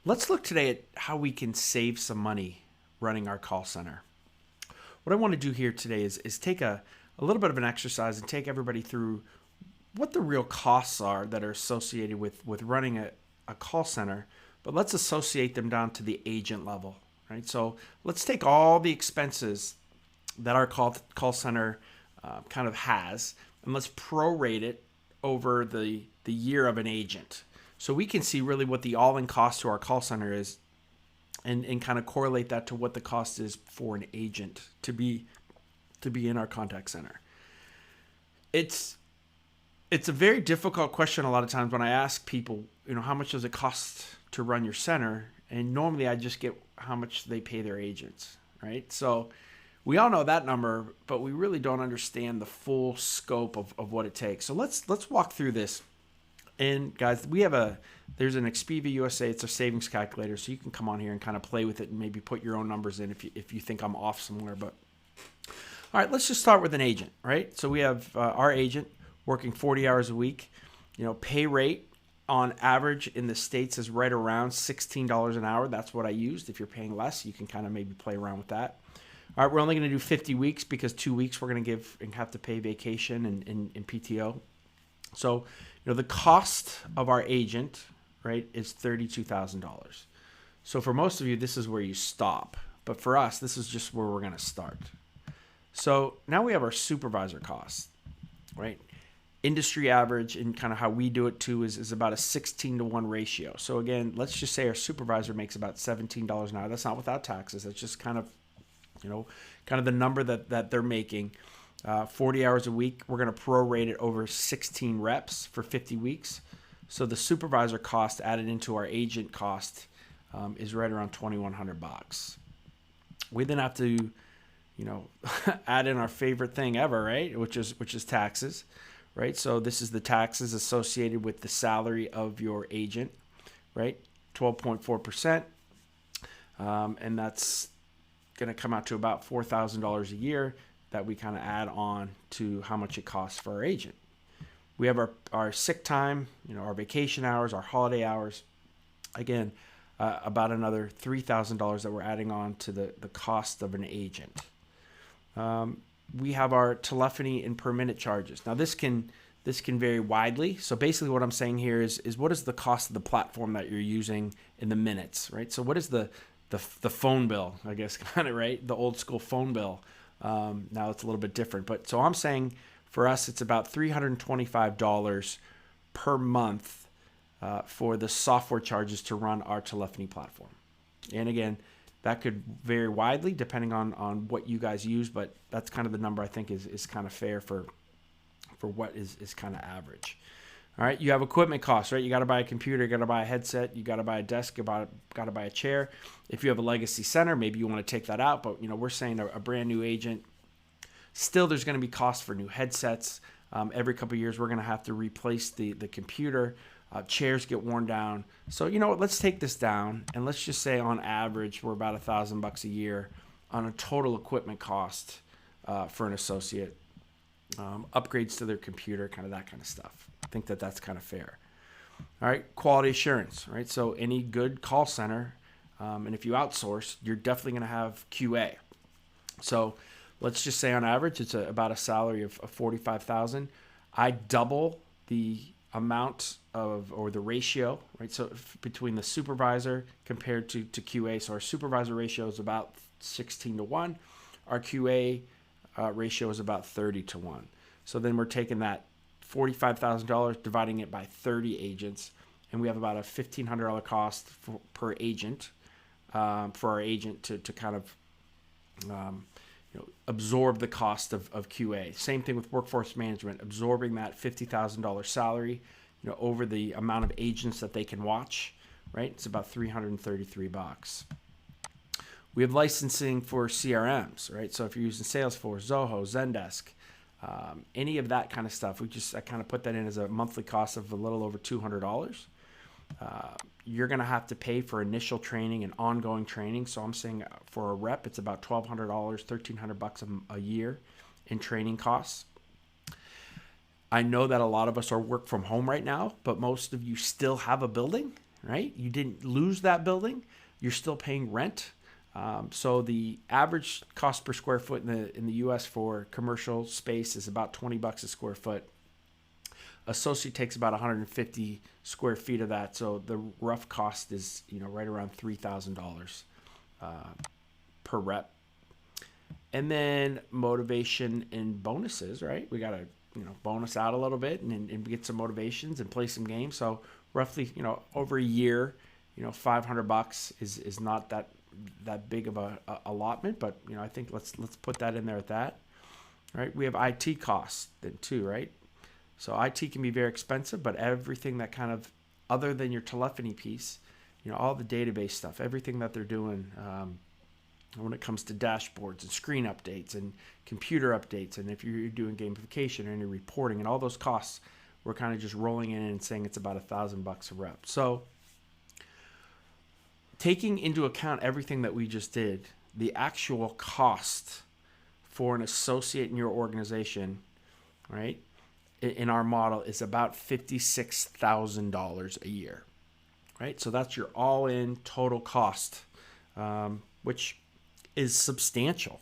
Let's look today at how we can save some money running our call center. What I want to do here today is take a little bit of an exercise and take everybody through what the real costs are that are associated with running a call center, but let's associate them down to the agent level, right? So let's take all the expenses that our call center kind of has, and let's prorate it over the year of an agent. So we can see really what the all-in cost to our call center is, and kind of correlate that to what the cost is for an agent to be in our contact center. It's a very difficult question a lot of times when I ask people, how much does it cost to run your center? And normally I just get how much they pay their agents, right? So we all know that number, but we really don't understand the full scope of what it takes. So let's walk through this. And guys, there's an Expedia USA. It's a savings calculator, so you can come on here and kind of play with it and maybe put your own numbers in if you think I'm off somewhere. But all right, let's just start with an agent, right? So we have our agent working 40 hours a week. Pay rate on average in the States is right around $16 an hour. That's what I used. If you're paying less, you can kind of maybe play around with that. All right, we're only going to do 50 weeks because 2 weeks we're going to give and have to pay vacation and PTO. So, the cost of our agent, right, is $32,000. So for most of you, this is where you stop. But for us, this is just where we're going to start. So now we have our supervisor costs, right? Industry average and kind of how we do it too is about a 16-to-1 ratio. So again, let's just say our supervisor makes about $17 an hour. That's not without taxes. That's just kind of the number that they're making. 40 hours a week. We're going to prorate it over 16 reps for 50 weeks. So the supervisor cost added into our agent cost is right around $2,100. We then have to, add in our favorite thing ever, right? Which is taxes, right? So this is the taxes associated with the salary of your agent, right? 12.4%. And that's going to come out to about $4,000 a year that we kind of add on to how much it costs for our agent. We have our sick time, our vacation hours, our holiday hours. Again, about another $3,000 that we're adding on to the cost of an agent. We have our telephony and per minute charges. Now this can vary widely. So basically what I'm saying here is what is the cost of the platform that you're using in the minutes, right? So what is the phone bill, I guess, kind of, right? The old school phone bill. Now it's a little bit different, but so I'm saying for us, it's about $325 per month for the software charges to run our telephony platform. And again, that could vary widely depending on what you guys use, but that's kind of the number I think is kind of fair for what is kind of average. All right, you have equipment costs, right? You got to buy a computer, you got to buy a headset, you got to buy a desk, you got to buy a chair. If you have a legacy center, maybe you want to take that out, but we're saying a brand new agent, still there's going to be costs for new headsets. Every couple of years, we're going to have to replace the computer. Chairs get worn down. So you know what? Let's take this down, and let's just say on average we're about $1,000 a year on a total equipment cost for an associate. Upgrades to their computer, kind of that kind of stuff. I think that's kind of fair. All right, quality assurance, right? So any good call center, and if you outsource, you're definitely going to have QA. So let's just say on average, it's about a salary of $45,000. I double the amount or the ratio, right? So between the supervisor compared to QA. So our supervisor ratio is about 16-to-1. Our QA ratio is about 30-to-1. So then we're taking that $45,000, dividing it by 30 agents, and we have about a $1,500 cost per agent for our agent to kind of absorb the cost of QA. Same thing with workforce management, absorbing that $50,000 salary over the amount of agents that they can watch, right? It's about $333. We have licensing for CRMs, right? So if you're using Salesforce, Zoho, Zendesk, any of that kind of stuff, I kind of put that in as a monthly cost of a little over $200. You're going to have to pay for initial training and ongoing training. So I'm saying for a rep, it's about $1,200, $1,300 a year in training costs. I know that a lot of us are work from home right now, but most of you still have a building. right? You didn't lose that building. You're still paying rent. So the average cost per square foot in the U.S. for commercial space is about $20 a square foot. Associate takes about 150 square feet of that, so the rough cost is right around $3,000 per rep. And then motivation and bonuses, right? We got to bonus out a little bit and get some motivations and play some games. So roughly over a year, $500 is not that big of a allotment, but I think let's put that in there at that. Right? We have IT costs then too, right? So IT can be very expensive, but everything that kind of, other than your telephony piece, all the database stuff, everything that they're doing when it comes to dashboards and screen updates and computer updates, and if you're doing gamification or any reporting and all those costs, we're kind of just rolling in and saying it's about $1,000 a rep. So taking into account everything that we just did, the actual cost for an associate in your organization, right, in our model is about $56,000 a year, right? So that's your all-in total cost, which is substantial.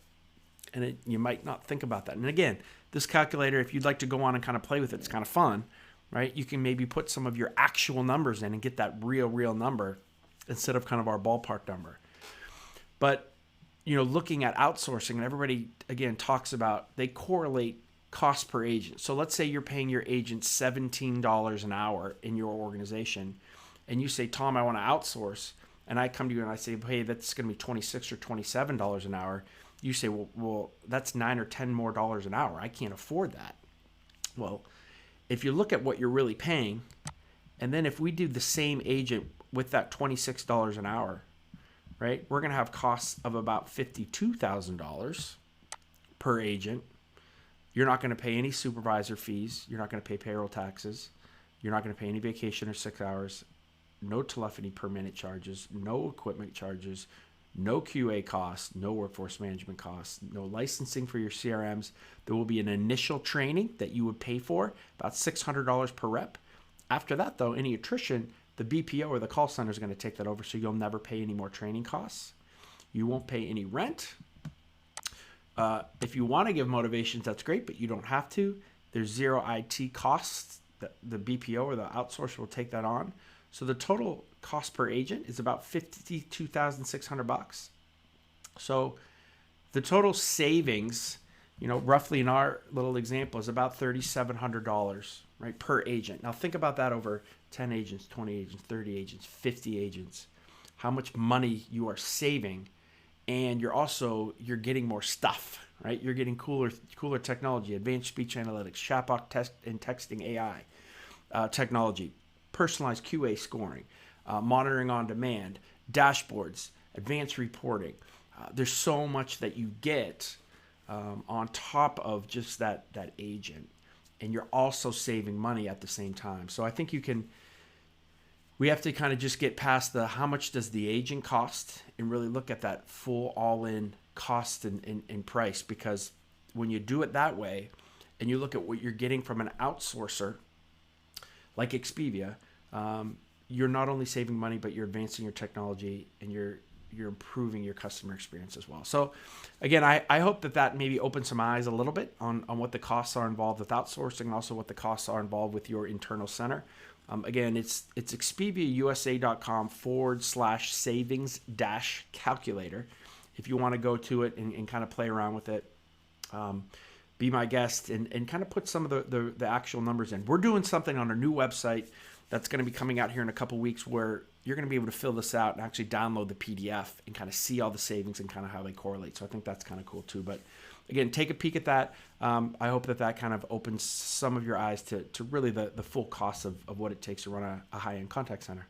And you might not think about that. And again, this calculator, if you'd like to go on and kind of play with it, it's kind of fun, right? You can maybe put some of your actual numbers in and get that real number instead of kind of our ballpark number. But, looking at outsourcing, and everybody, again, talks about, they correlate cost per agent. So let's say you're paying your agent $17 an hour in your organization, and you say, Tom, I want to outsource, and I come to you and I say, hey, that's going to be $26 or $27 an hour. You say, well, that's $9 or $10 more an hour. I can't afford that. Well, if you look at what you're really paying, and then if we do the same agent with that $26 an hour, right, we're going to have costs of about $52,000 per agent. You're not going to pay any supervisor fees. You're not going to pay payroll taxes. You're not going to pay any vacation or 6 hours. No telephony per minute charges. No equipment charges. No QA costs. No workforce management costs. No licensing for your CRMs. There will be an initial training that you would pay for, about $600 per rep. After that, though, any attrition, the BPO or the call center is going to take that over, so you'll never pay any more training costs. You won't pay any rent. If you want to give motivations, that's great, but you don't have to. There's zero IT costs. The BPO or the outsourcer will take that on. So the total cost per agent is about $52,600. So the total savings, roughly in our little example, is about $3,700, right, per agent. Now think about that over 10 agents, 20 agents, 30 agents, 50 agents, how much money you are saving. And you're getting more stuff, right? You're getting cooler technology, advanced speech analytics, chatbot and texting AI technology, personalized QA scoring, monitoring on demand, dashboards, advanced reporting. There's so much that you get on top of just that agent, and you're also saving money at the same time. So I think we have to kind of just get past the how much does the agent cost and really look at that full all-in cost and price, because when you do it that way and you look at what you're getting from an outsourcer like Expedia, you're not only saving money, but you're advancing your technology and you're improving your customer experience as well. So again, I hope that maybe opens some eyes a little bit on what the costs are involved with outsourcing and also what the costs are involved with your internal center. Again, it's expediausa.com/savings-calculator. If you want to go to it and kind of play around with it, be my guest and kind of put some of the actual numbers in. We're doing something on our new website that's going to be coming out here in a couple weeks where you're going to be able to fill this out and actually download the PDF and kind of see all the savings and kind of how they correlate. So I think that's kind of cool too. But again, take a peek at that. I hope that kind of opens some of your eyes to really the full cost of what it takes to run a high-end contact center.